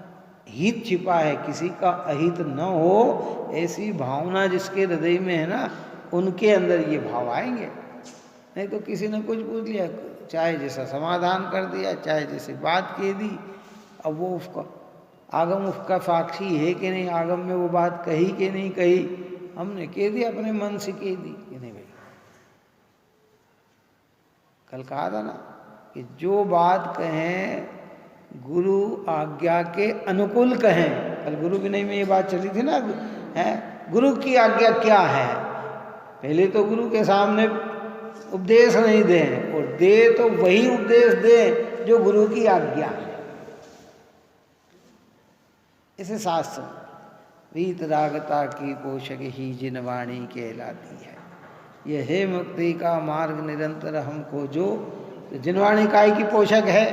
Speaker 1: हित छिपा है, किसी का अहित न हो, ऐसी भावना जिसके हृदय में है ना, उनके अंदर ये भाव आएंगे। नहीं तो किसी ने कुछ पूछ लिया, चाहे जैसा समाधान कर दिया, चाहे जैसे बात कह दी, अब वो उसका आगम उसका साक्षी है कि नहीं, आगम में वो बात कही कि नहीं कही, हमने कह दी, अपने मन से कह दी कि नहीं भाई। कल कहा था ना कि जो बात कहें गुरु आज्ञा के अनुकूल कहें। कल गुरु विनय में ये बात चली थी ना, है गुरु की आज्ञा क्या है। पहले तो गुरु के सामने उपदेश नहीं दें, और दे तो वही उपदेश दे जो गुरु की आज्ञा है। इसे शास्त्र वीतरागता की पोषक ही जिनवाणी कहलाती है। यह है मुक्ति का मार्ग निरंतर हमको जो। तो जिनवाणी काय की पोषक है,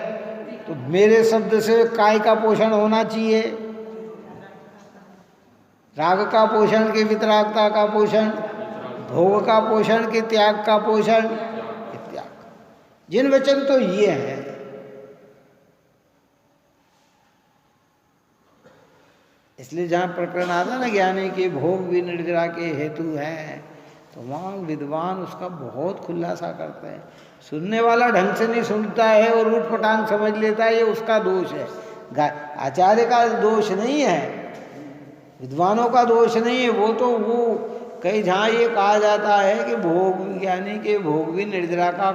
Speaker 1: तो मेरे शब्द से काय का पोषण होना चाहिए, राग का पोषण के वितरागता का पोषण, भोग का पोषण के त्याग का पोषण, त्याग। जिन वचन तो ये है। इसलिए जहाँ प्रकरण आता ना ज्ञानी के भोग भी निर्जरा के हेतु हैं, तो वहाँ विद्वान उसका बहुत खुलासा करते हैं। सुनने वाला ढंग से नहीं सुनता है और उठ पटांग समझ लेता है, ये उसका दोष है। आचार्य का दोष नहीं है, विद्वानों का दोष नहीं है। वो तो वो कई जहाँ ये कहा जाता है कि भोग ज्ञानी के भोग भी निर्जरा का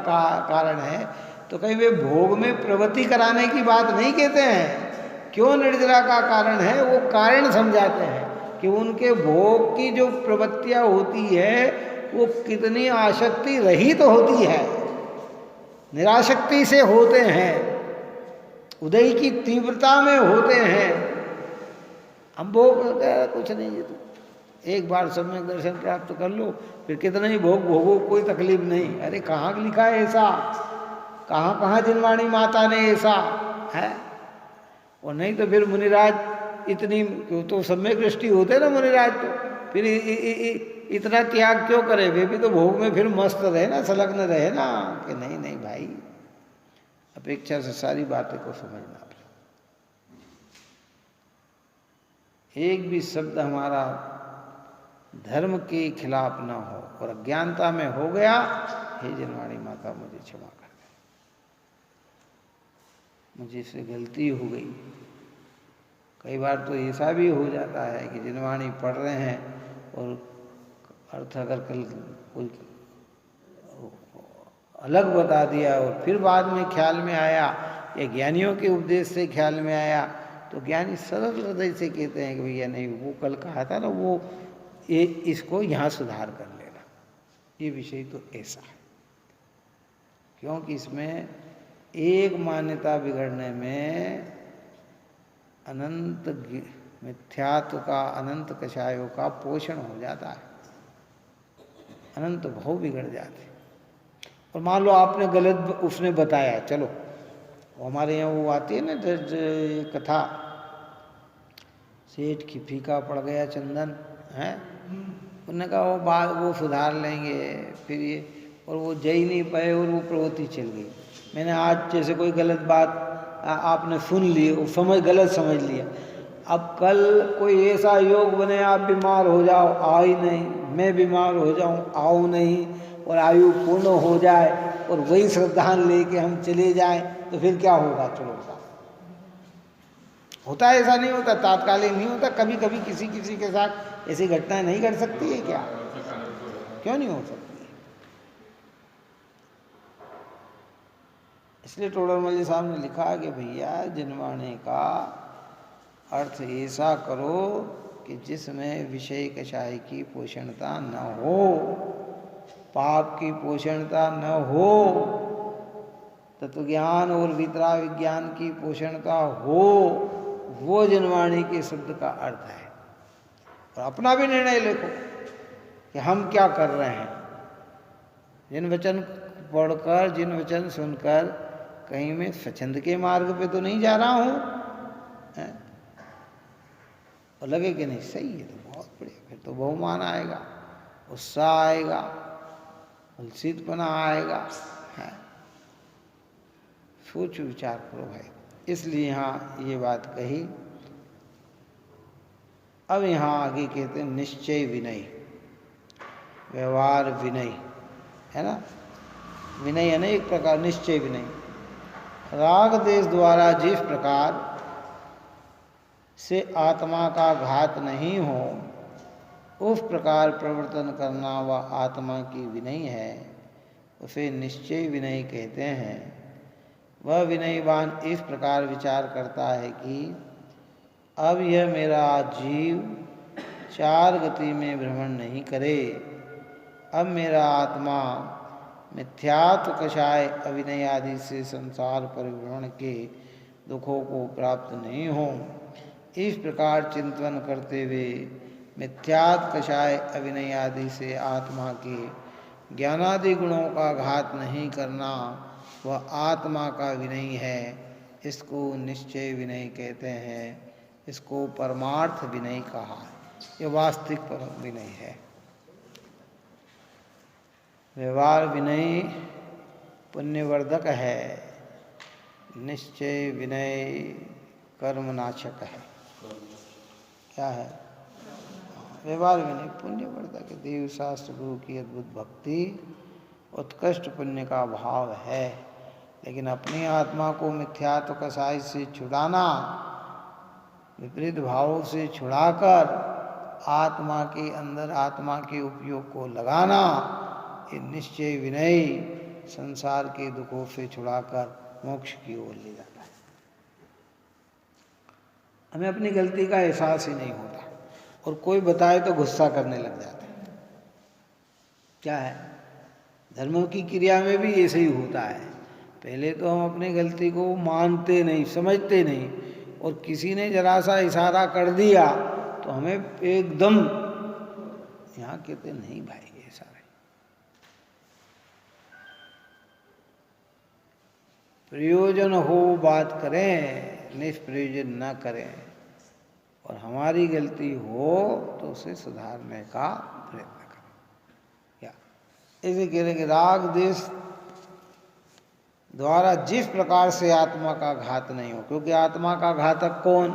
Speaker 1: कारण है, तो कहीं वे भोग में प्रवृत्ति कराने की बात नहीं कहते हैं। क्यों निर्जरा का कारण है, वो कारण समझाते हैं कि उनके भोग की जो प्रवृत्तियाँ होती है वो कितनी आसक्ति रहित तो होती है, निरासक्ति से होते हैं, उदय की तीव्रता में होते हैं। हम भोग कुछ नहीं है, तो एक बार सम्यक दर्शन प्राप्त कर लो, फिर कितना ही भोग भोगो, कोई तकलीफ नहीं। अरे कहाँ लिखा है ऐसा, कहाँ कहाँ जिनवाणी माता ने ऐसा है। और नहीं तो फिर मुनिराज इतनी तो सम्यक दृष्टि होते ना मुनिराज, तो फिर इतना त्याग क्यों करे, वे भी तो भोग में फिर मस्त रहे ना, संलग्न रहे ना, कि नहीं नहीं भाई, अपेक्षा से सारी बातें को समझना। एक भी शब्द हमारा धर्म के खिलाफ ना हो, और अज्ञानता में हो गया, हे जिनवाणी माता मुझे क्षमा कर दे, मुझे से गलती हो गई। कई बार तो ऐसा भी हो जाता है कि जिनवाणी पढ़ रहे हैं और अर्थ अगर कल कोई अलग बता दिया और फिर बाद में ख्याल में आया, या ज्ञानियों के उपदेश से ख्याल में आया, तो ज्ञानी सरल हृदय से कहते हैं कि भैया नहीं, वो कल कहा था ना, वो ये इसको यहाँ सुधार कर लेना, ये विषय तो ऐसा है। क्योंकि इसमें एक मान्यता बिगड़ने में अनंत मिथ्यात्व का, अनंत कषायों का पोषण हो जाता है, अनंत भाव बिगड़ जाते। और मान लो आपने गलत उसने बताया, चलो हमारे यहाँ वो आती है ना कथा, सेठ की फीका पड़ गया चंदन है, उन्होंने कहा वो बात वो सुधार लेंगे, फिर ये, और वो जा ही नहीं पाए और वो प्रवृत्ति चल गई। मैंने आज जैसे कोई गलत बात आपने सुन लिए, गलत समझ लिया। अब कल कोई ऐसा योग बने आप बीमार हो जाओ, आओ ही नहीं, मैं बीमार हो जाऊं, आओ नहीं, और आयु पूर्ण हो जाए और वही श्रद्धांजलि लेके हम चले जाएं, तो फिर क्या होगा? चलो होता है, ऐसा नहीं होता, तात्कालिक नहीं होता, कभी कभी किसी किसी के साथ ऐसी घटनाएं नहीं घट सकती है क्या? क्यों नहीं हो सकती? इसलिए टोडरमल जी साहब ने लिखा कि भैया जिनवाणे का अर्थ ऐसा करो कि जिसमें विषय कषाय की पोषणता न हो, पाप की पोषणता न हो, तत्वज्ञान और वितरा विज्ञान की पोषणता हो, वो जिनवाणी के शब्द का अर्थ है। और अपना भी निर्णय लिखो कि हम क्या कर रहे हैं। जिन वचन पढ़कर, जिन वचन सुनकर कहीं मैं स्वच्छंद के मार्ग पे तो नहीं जा रहा हूं, और लगे कि नहीं सही है तो बहुत बढ़िया, फिर तो बहुमान आएगा, उत्साह आएगा, उल्सितपना आएगा, है। सोच विचार करो भाई। इसलिए यहाँ ये बात कही। अब यहाँ आगे कहते हैं निश्चय विनय, व्यवहार विनय, है ना। विनय अनेक प्रकार, निश्चय विनय। राग देश द्वारा जिस प्रकार से आत्मा का घात नहीं हो, उस प्रकार प्रवर्तन करना वह आत्मा की विनय है, उसे निश्चय विनय कहते हैं। वह विनयवान इस प्रकार विचार करता है कि अब यह मेरा जीव चार गति में भ्रमण नहीं करे, अब मेरा आत्मा मिथ्यात्व कषाय अविनय आदि से संसार परिभ्रमण के दुखों को प्राप्त नहीं हो। इस प्रकार चिंतन करते हुए मिथ्यात्व कषाय अविनय आदि से आत्मा के ज्ञानादि गुणों का घात नहीं करना वह आत्मा का विनय है। इसको निश्चय विनय कहते हैं। इसको परमार्थ विनय कहा। यह वास्तविक परम विनय है। व्यवहार विनय पुण्यवर्धक है, निश्चय विनय कर्मनाशक है। क्या है? व्यवहार विनय पुण्यवर्धक है। देव शास्त्र गुरु की अद्भुत भक्ति उत्कृष्ट पुण्य का भाव है, लेकिन अपनी आत्मा को मिथ्यात्व कसाई से छुड़ाना, विपरीत भावों से छुड़ाकर आत्मा के अंदर आत्मा के उपयोग को लगाना, ये निश्चय विनय संसार के दुखों से छुड़ाकर मोक्ष की ओर ले जाता है। हमें अपनी गलती का एहसास ही नहीं होता, और कोई बताए तो गुस्सा करने लग जाता है। क्या है? धर्मों की क्रिया में भी ऐसे ही होता है। पहले तो हम अपनी गलती को मानते नहीं, समझते नहीं, और किसी ने जरा सा इशारा कर दिया तो हमें एकदम यहाँ कहते नहीं भाई ऐसा नहीं। प्रयोजन हो बात करें, निष्प्रयोजन न करें, और हमारी गलती हो तो उसे सुधारने का प्रयत्न करें। क्या ऐसे कह रहे कि राग देश द्वारा जिस प्रकार से आत्मा का घात नहीं हो, क्योंकि आत्मा का घातक कौन?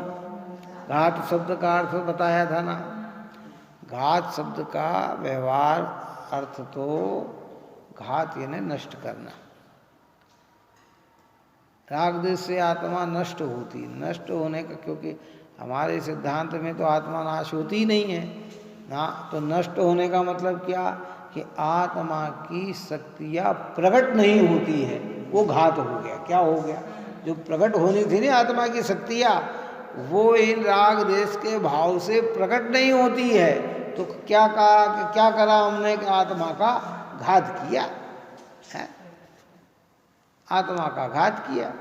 Speaker 1: घात शब्द का अर्थ बताया था ना। घात शब्द का व्यवहार अर्थ तो घात यानी नष्ट करना। राग देश से आत्मा नष्ट होती, नष्ट होने का, क्योंकि हमारे सिद्धांत में तो आत्मा नाश होती ही नहीं है ना। तो नष्ट होने का मतलब क्या? कि आत्मा की शक्तियाँ प्रकट नहीं होती है, वो घात हो गया। क्या हो गया? जो प्रकट होनी थी ना आत्मा की शक्तियाँ, वो इन राग देश के भाव से प्रकट नहीं होती है। तो क्या कहा कि क्या करा हमने कि आत्मा का घात किया है, आत्मा का घात किया।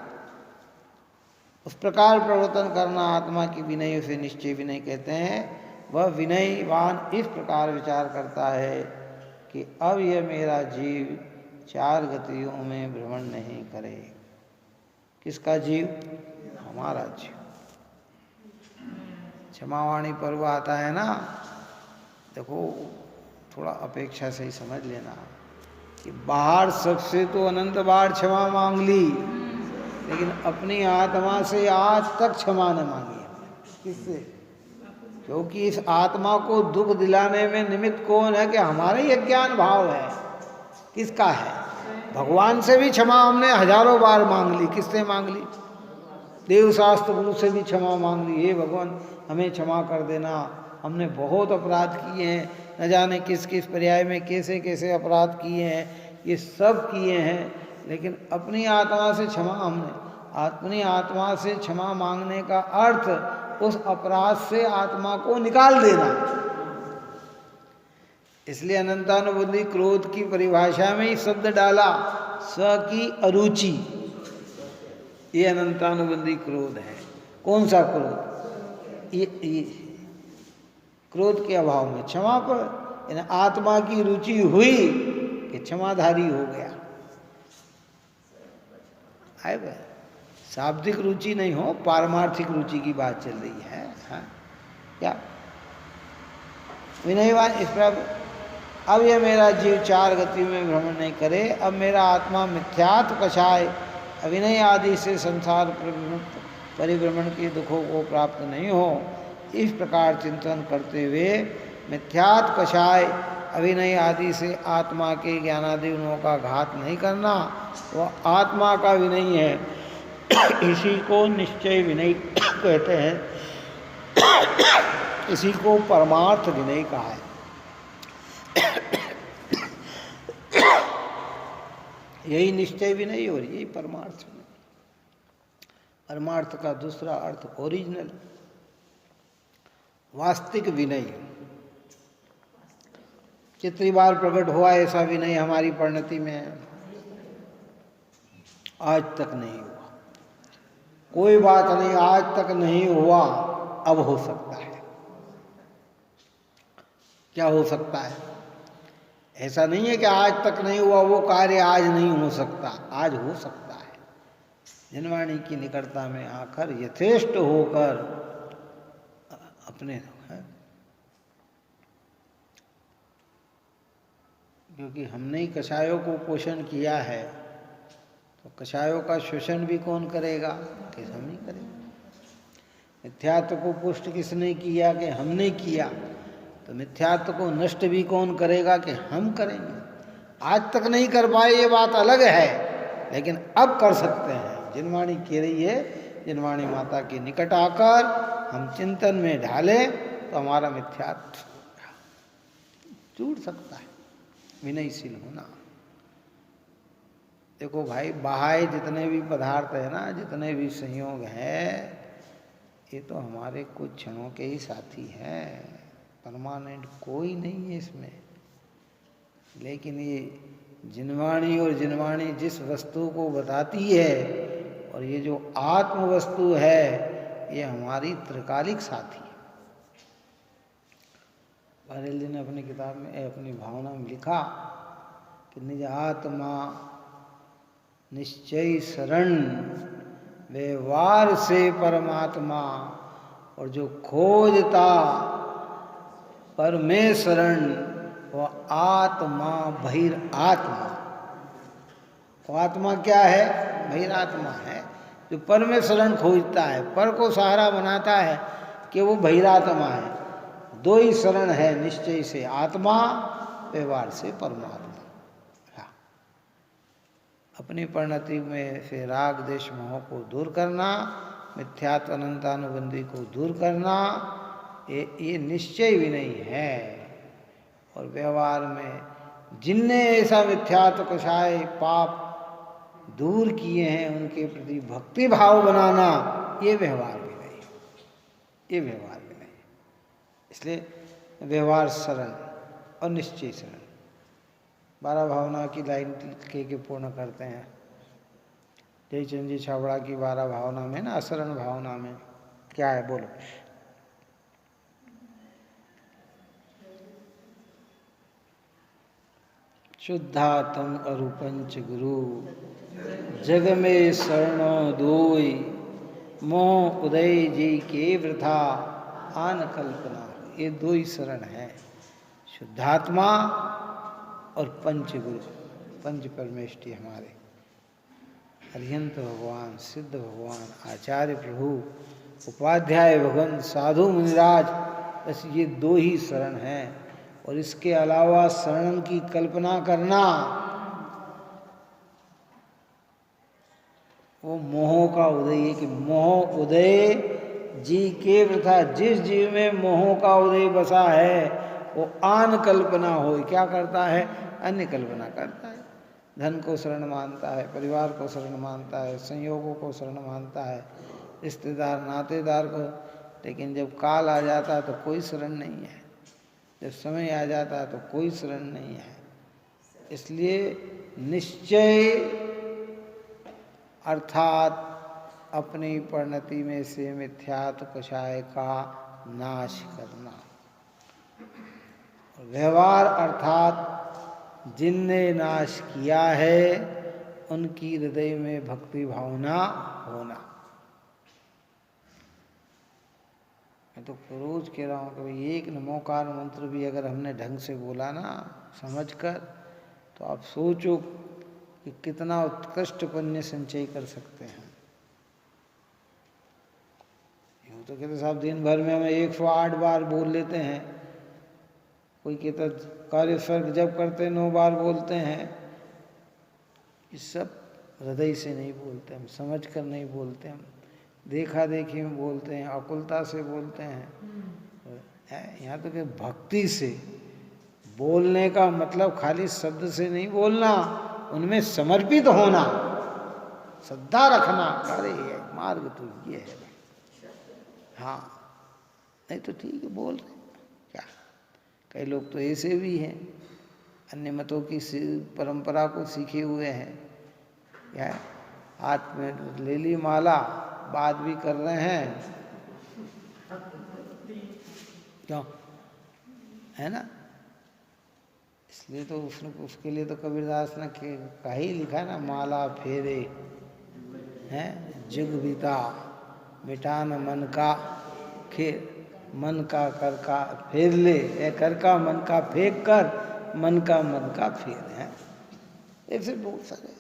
Speaker 1: उस प्रकार प्रवर्तन करना आत्मा की विनय, उसे निश्चय विनय कहते हैं। वह विनयवान इस प्रकार विचार करता है कि अब यह मेरा जीव चार गतियों में भ्रमण नहीं करे। किसका जीव? हमारा जीव। क्षमावाणी पर्व आता है ना, देखो थोड़ा अपेक्षा से ही समझ लेना कि बाहर सबसे तो अनंत बार क्षमा मांग ली, लेकिन अपनी आत्मा से आज तक क्षमा न मांगी हमने। किससे? क्योंकि इस आत्मा को दुख दिलाने में निमित्त कौन है? कि हमारा ही अज्ञान भाव है। किसका है? भगवान से भी क्षमा हमने हजारों बार मांग ली। किससे मांग ली? देव शास्त्र गुरु से भी क्षमा मांग ली। हे भगवान हमें क्षमा कर देना, हमने बहुत अपराध किए हैं, न जाने किस किस पर्याय में कैसे कैसे अपराध किए हैं, ये सब किए हैं। लेकिन अपनी आत्मा से क्षमा हमने, अपनी आत्मा से क्षमा मांगने का अर्थ उस अपराध से आत्मा को निकाल देना। इसलिए अनंतानुबंधी क्रोध की परिभाषा में ही शब्द डाला, स की अरुचि। ये अनंतानुबंधी क्रोध है। कौन सा क्रोध? ये क्रोध के अभाव में क्षमा पर आत्मा की रुचि हुई कि क्षमाधारी हो गया। आए भाई, शाब्दिक रुचि नहीं हो, पारमार्थिक रुचि की बात चल रही है। हाँ क्या विनयवान इस पर, अब यह मेरा जीव चार गति में भ्रमण नहीं करे, अब मेरा आत्मा मिथ्यात्व कषाय अविनय आदि से संसार परिभ्रमण के दुखों को प्राप्त नहीं हो, इस प्रकार चिंतन करते हुए मिथ्यात्व कषाय अविनय आदि से आत्मा के ज्ञानादि गुणों का घात नहीं करना, वह आत्मा का विनय है। इसी को निश्चय विनय कहते हैं, इसी को परमार्थ विनय कहा है। यही निश्चय विनय और यही परमार्थ विनय। परमार्थ का दूसरा अर्थ ओरिजिनल वास्तविक विनय। कितनी बार प्रकट हुआ ऐसा विनय हमारी परिणति में? आज तक नहीं हुआ। कोई बात नहीं, आज तक नहीं हुआ, अब हो सकता है। क्या हो सकता है? ऐसा नहीं है कि आज तक नहीं हुआ वो कार्य आज नहीं हो सकता, आज हो सकता है। जनवाणी की निकटता में आकर यथेष्ट होकर अपने है, क्योंकि हमने ही कषायों को पोषण किया है, तो कषायों का शोषण भी कौन करेगा? कि हम ही करेंगे। मिथ्यात्व को पुष्ट किसने किया? कि हमने किया। तो मिथ्यात्व को नष्ट भी कौन करेगा? कि हम करेंगे। आज तक नहीं कर पाए ये बात अलग है, लेकिन अब कर सकते हैं। जिनवाणी कह रही है, जिनवाणी माता के निकट आकर हम चिंतन में ढालें तो हमारा मिथ्यात्व टूट सकता है। विनयशील होना। देखो भाई, बाह्य जितने भी पदार्थ है ना, जितने भी संयोग हैं, ये तो हमारे कुछ क्षणों के ही साथी हैं, परमानेंट कोई नहीं है इसमें। लेकिन ये जिनवाणी और जिनवाणी जिस वस्तु को बताती है, और ये जो आत्म वस्तु है, ये हमारी त्रिकालिक साथी है। बहरेल जी ने अपनी किताब में, अपनी भावना में लिखा कि निज आत्मा निश्चय शरण व्यवहार से परमात्मा, और जो खोजता परमेशरण वह आत्मा बहिर आत्मा। वो आत्मा क्या है? बहिर आत्मा है। जो परमेशरण खोजता है, पर को सहारा बनाता है, कि वो बहिरात्मा है। दो ही शरण है, निश्चय से आत्मा, व्यवहार से परमात्मा। अपनी परिणति में से राग देश मोह को दूर करना, मिथ्यात्व अनंतानुबंधी को दूर करना, ये निश्चय भी नहीं है। और व्यवहार में जिनने ऐसा मिथ्यात्व कषाय पाप दूर किए हैं, उनके प्रति भक्ति भाव बनाना, ये व्यवहार भी नहीं, ये व्यवहार भी नहीं। इसलिए व्यवहार शरण और निश्चय शरण। 12 भावना की लाइन के पूर्ण करते हैं। जयचंद जी छाबड़ा की 12 भावना में ना, असरण भावना में क्या है बोलो? शुद्धात्म अरु पंच गुरु, जग में शरणो दोई, मोह उदय जी के वृथा आन कल्पना। ये दो ही शरण है, शुद्धात्मा और पंच गुरु, पंच परमेष्टि हमारे। अरिहंत भगवान, सिद्ध भगवान, आचार्य प्रभु, उपाध्याय भगवान, साधु मुनिराज, बस ये 2 ही शरण हैं। और इसके अलावा शरण की कल्पना करना वो मोह का उदय है कि मोह उदय जी के वृथा। जिस जीव में मोह का उदय बसा है वो आन कल्पना हो, क्या करता है? अन्य कल्पना करता है। धन को शरण मानता है, परिवार को शरण मानता है, संयोगों को शरण मानता है, रिश्तेदार नातेदार को। लेकिन जब काल आ जाता है तो कोई शरण नहीं है, जब समय आ जाता है तो कोई शरण नहीं है। इसलिए निश्चय अर्थात अपनी परिणति में से मिथ्यात्व कषाय का नाश करना। व्यवहार अर्थात जिनने नाश किया है उनकी हृदय में भक्ति भावना होना। मैं तो रोज कह रहा हूँ कि एक नमोकार मंत्र भी अगर हमने ढंग से बोला ना समझकर, तो आप सोचो कि कितना उत्कृष्ट पुण्य संचय कर सकते हैं। यूँ तो कहते साहब दिन भर में हम 108 बार बोल लेते हैं, कोई कहता कार्य सर्ग जब करते 9 बार बोलते हैं। ये सब हृदय से नहीं बोलते, हम समझ कर नहीं बोलते, हम देखा देखी में बोलते हैं, अकुलता से बोलते हैं। यहाँ तो कि भक्ति से बोलने का मतलब खाली शब्द से नहीं बोलना, उनमें समर्पित होना, श्रद्धा रखना। अरे ये मार्ग तो ये है, हाँ नहीं तो ठीक है बोल रहे क्या। कई लोग तो ऐसे भी हैं, अन्य मतों की परंपरा को सीखे हुए हैं, क्या हाथ में ले ली माला, बात भी कर रहे हैं, क्यों है ना। इसलिए तो उसके लिए तो कबीरदास ने कहा ही लिखा है ना, माला फेरे हैं जुग बीता, मिटान मन का खेर, मन का कर का फेर ले, कर का मन का फेंक कर, मन का फेर है। ऐसे बहुत सारे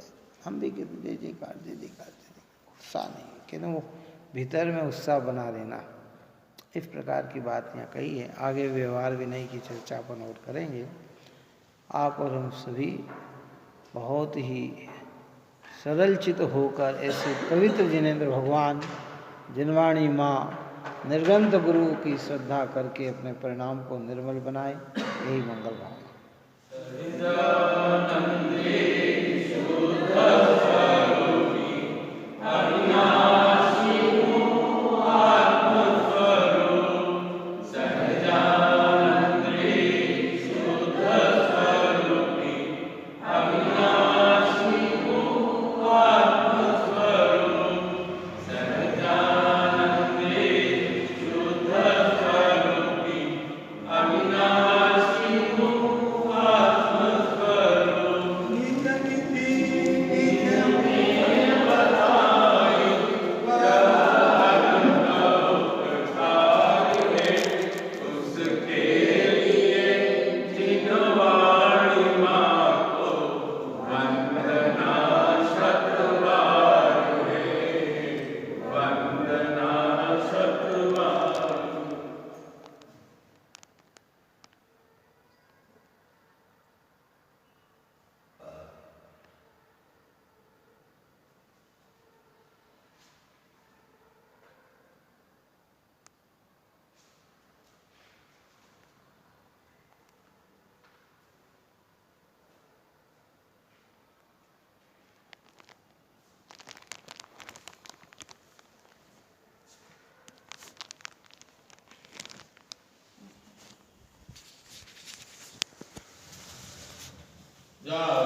Speaker 1: हम भी कहते जय जयकार जय जयकार, उत्साह नहीं कहते, वो भीतर में उत्साह बना लेना। इस प्रकार की बात यहाँ कही है। आगे व्यवहार विनय की चर्चा अपन और करेंगे। आप और हम सभी बहुत ही सरल चित होकर ऐसे पवित्र जिनेंद्र भगवान जिनवाणी माँ निर्गंत गुरु की श्रद्धा करके अपने परिणाम को निर्मल बनाए, यही मंगल भावना। सदा